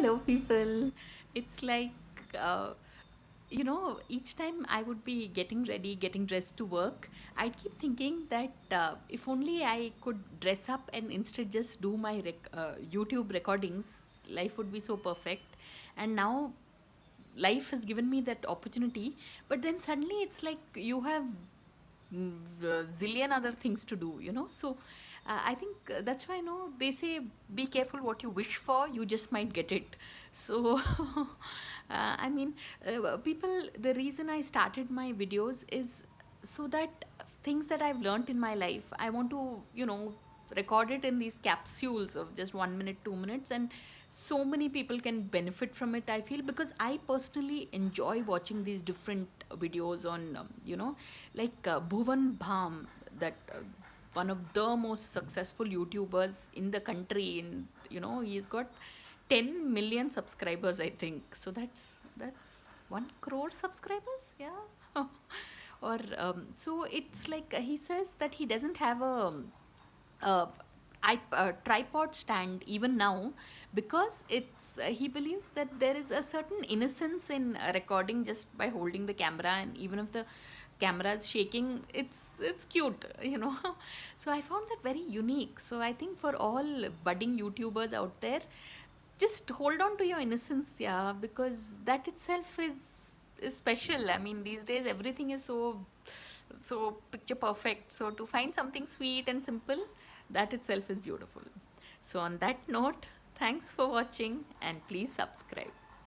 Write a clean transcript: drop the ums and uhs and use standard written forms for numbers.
Hello, people. It's like, uh, each time I would be getting ready, getting dressed to work, I'd keep thinking that if only I could dress up and instead just do my YouTube recordings, life would be so perfect. And now life has given me that opportunity, but then suddenly it's like you have zillion other things to do, so I think that's why, they say be careful what you wish for, you just might get it. So I mean, people, the reason I started my videos is so that things that I've learned in my life, I want to, record it in these capsules of just 1 minute, 2 minutes, and so many people can benefit from it, I feel, because I personally enjoy watching these different videos on, like Bhuvan Bham, that one of the most successful YouTubers in the country. And he's got 10 million subscribers, I think. So that's 1 crore subscribers, yeah. Or so it's like he says that he doesn't have uh, tripod stand even now, because it's he believes that there is a certain innocence in recording just by holding the camera, and even if the camera is shaking, it's cute, so I found that very unique. So I think for all budding YouTubers out there, just hold on to your innocence, yeah, because that itself is special. I mean, these days everything is so picture perfect. So to find something sweet and simple, that itself is beautiful. So on that note, thanks for watching and please subscribe.